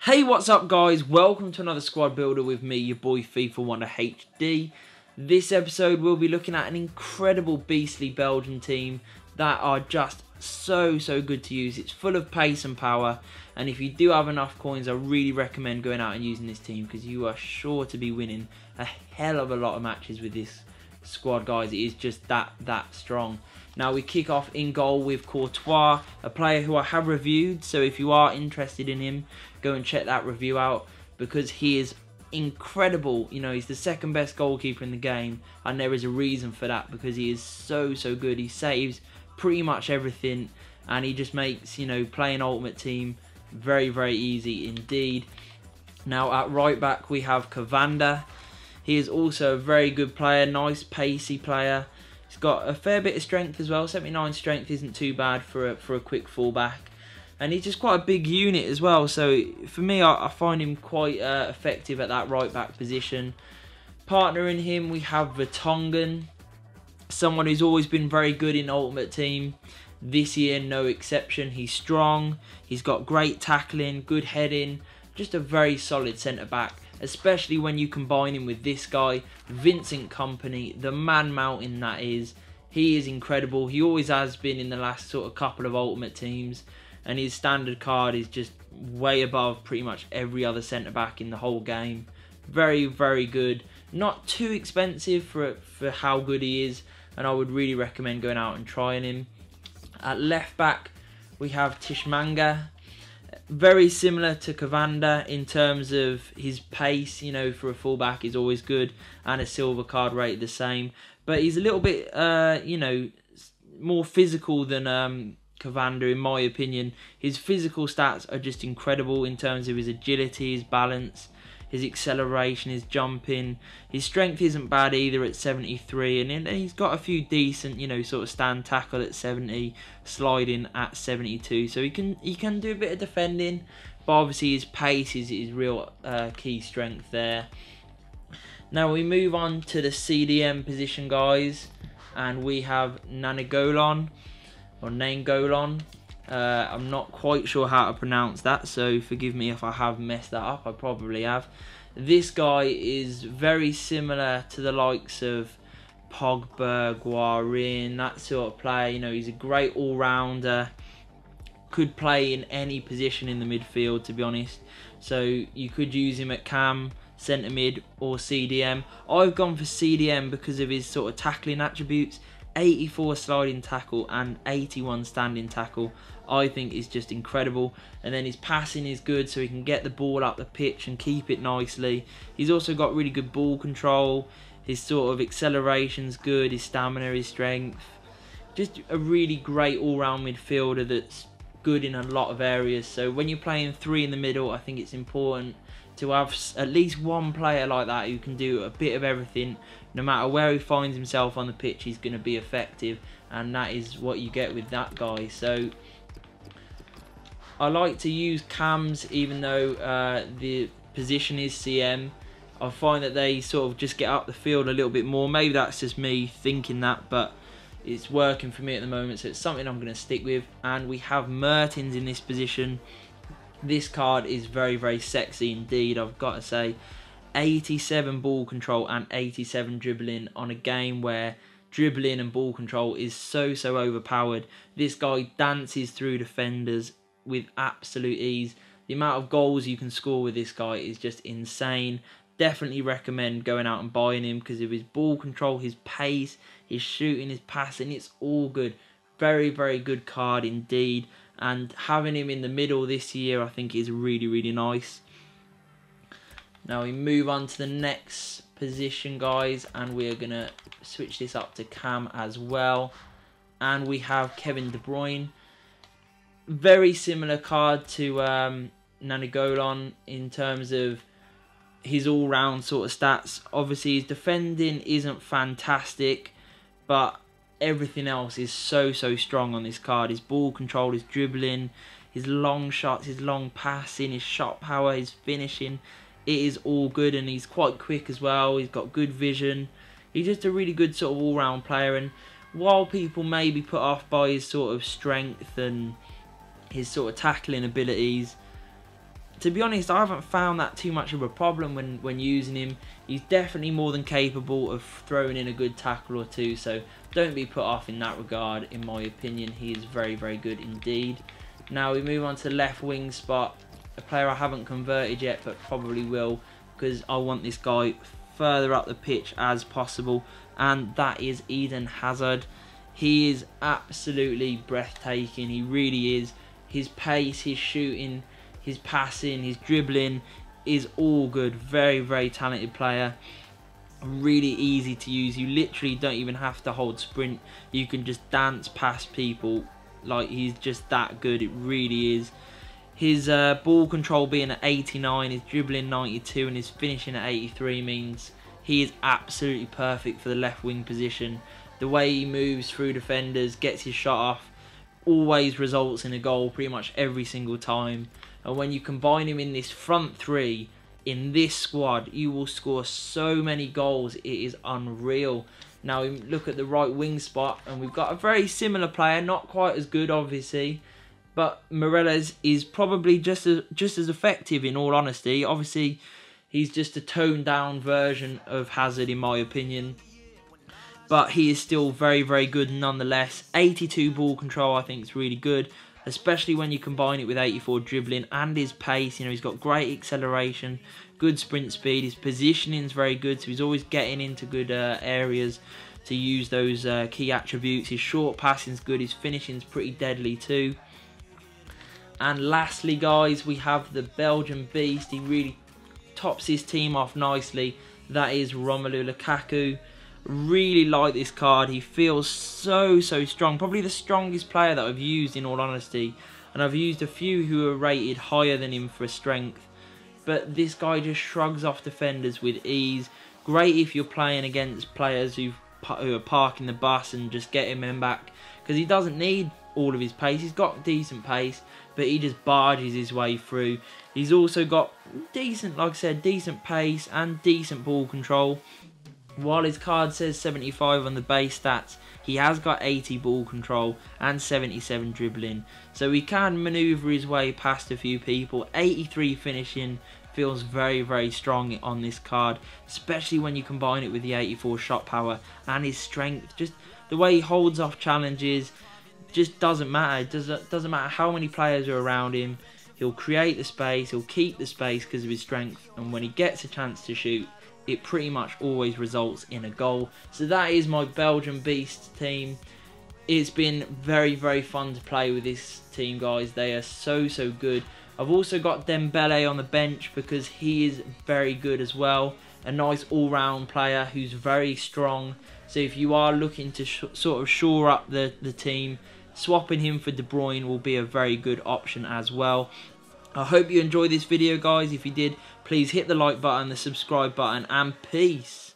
Hey, what's up guys? Welcome to another squad builder with me, your boy FIFA Wonder HD. This episode we'll be looking at an incredible beastly Belgian team that are just so good to use. It's full of pace and power, and if you do have enough coins, I really recommend going out and using this team because you are sure to be winning a hell of a lot of matches with this squad, guys. It is just that strong. Now we kick off in goal with Courtois, a player who I have reviewed, so if you are interested in him, go and check that review out because he is incredible. You know, he's the second best goalkeeper in the game, and there is a reason for that because he is so good. He saves pretty much everything, and he just makes, you know, playing Ultimate Team very easy indeed. Now at right back we have Kovanda. He is also a very good player, nice pacey player. He's got a fair bit of strength as well. 79 strength isn't too bad for a quick fullback. And he's just quite a big unit as well. So for me, I find him quite effective at that right back position. Partnering him, we have Vertonghen, someone who's always been very good in Ultimate Team. This year, no exception. He's strong. He's got great tackling, good heading. Just a very solid centre back, especially when you combine him with this guy, Vincent Kompany, the man mountain that is. He is incredible. He always has been in the last sort of couple of Ultimate Teams, and his standard card is just way above pretty much every other centre back in the whole game. Very good. Not too expensive for how good he is, and I would really recommend going out and trying him. At left back we have Tishmanga. Very similar to Kovanda in terms of his pace, you know, for a fullback is always good, and a silver card rated the same. But he's a little bit, you know, more physical than Kovanda in my opinion. His physical stats are just incredible in terms of his agility, his balance, his acceleration, his jumping. His strength isn't bad either at 73, and he's got a few decent, you know, sort of stand tackle at 70, sliding at 72. So he can do a bit of defending, but obviously his pace is his real key strength there. Now we move on to the CDM position, guys, and we have Nanigolon or Nainggolan. I'm not quite sure how to pronounce that, so forgive me if I have messed that up. I probably have. This guy is very similar to the likes of Pogba, Guarin, that sort of player. You know, he's a great all-rounder. Could play in any position in the midfield, to be honest. So you could use him at cam, centre mid, or CDM. I've gone for CDM because of his sort of tackling attributes. 84 sliding tackle and 81 standing tackle, I think is just incredible. And then his passing is good, so he can get the ball up the pitch and keep it nicely. He's also got really good ball control. His sort of acceleration's good, his stamina, his strength. Just a really great all-round midfielder that's good in a lot of areas. So when you're playing three in the middle, I think it's important to have at least one player like that who can do a bit of everything. No matter where he finds himself on the pitch, he's going to be effective, and that is what you get with that guy. So I like to use cams even though the position is CM. I find that they sort of just get up the field a little bit more. Maybe that's just me thinking that, but it's working for me at the moment, so it's something I'm going to stick with. And we have Mertens in this position. This card is very sexy indeed, I've got to say. 87 ball control and 87 dribbling on a game where dribbling and ball control is so overpowered. This guy dances through defenders with absolute ease. The amount of goals you can score with this guy is just insane. Definitely recommend going out and buying him because of his ball control, his pace, his shooting, his passing. It's all good. Very good card indeed. And having him in the middle this year, I think, is really nice. Now we move on to the next position, guys, and we're going to switch this up to cam as well. And we have Kevin De Bruyne. Very similar card to Naniggolan in terms of his all-round sort of stats. Obviously, his defending isn't fantastic, but everything else is so strong on this card. His ball control, his dribbling, his long shots, his long passing, his shot power, his finishing. It is all good, and he's quite quick as well. He's got good vision. He's just a really good sort of all-round player, and while people may be put off by his sort of strength and his sort of tackling abilities, to be honest, I haven't found that too much of a problem when using him. He's definitely more than capable of throwing in a good tackle or two, so don't be put off in that regard. In my opinion, he is very, very good indeed. Now we move on to the left wing spot, a player I haven't converted yet, but probably will, because I want this guy further up the pitch as possible, and that is Eden Hazard. He is absolutely breathtaking, he really is. His pace, his shooting, his passing, his dribbling is all good. Very, very talented player. Really easy to use. You literally don't even have to hold sprint. You can just dance past people. Like, he's just that good. It really is. His ball control being at 89, his dribbling 92, and his finishing at 83 means he is absolutely perfect for the left wing position. The way he moves through defenders, gets his shot off, always results in a goal pretty much every single time. And when you combine him in this front three, in this squad, you will score so many goals. It is unreal. Now we look at the right wing spot, and we've got a very similar player, not quite as good obviously, but Morelos is probably just as effective in all honesty. Obviously, he's just a toned down version of Hazard in my opinion, but he is still very, very good nonetheless. 82 ball control I think is really good, especially when you combine it with 84 dribbling and his pace. You know, he's got great acceleration, good sprint speed, his positioning is very good, so he's always getting into good areas to use those key attributes. His short passing is good, his finishing is pretty deadly too. And lastly guys, we have the Belgian beast. He really tops his team off nicely. That is Romelu Lukaku. Really like this card. He feels so strong, probably the strongest player that I've used in all honesty, and I've used a few who are rated higher than him for strength, but this guy just shrugs off defenders with ease. Great if you're playing against players who are parking the bus and just getting them back, because he doesn't need all of his pace. He's got decent pace, but he just barges his way through. He's also got decent, like I said, decent pace and decent ball control. While his card says 75 on the base stats, he has got 80 ball control and 77 dribbling, so he can manoeuvre his way past a few people. 83 finishing feels very, very strong on this card, especially when you combine it with the 84 shot power and his strength. Just the way he holds off challenges just doesn't matter. It doesn't matter how many players are around him. He'll create the space, he'll keep the space because of his strength, and when he gets a chance to shoot, it pretty much always results in a goal. So that is my Belgian Beast team. It's been very, very fun to play with this team, guys. They are so good. I've also got Dembele on the bench because he is very good as well. A nice all-round player who's very strong. So if you are looking to sort of shore up the team, swapping him for De Bruyne will be a very good option as well. I hope you enjoyed this video, guys. If you did, please hit the like button, the subscribe button, and peace.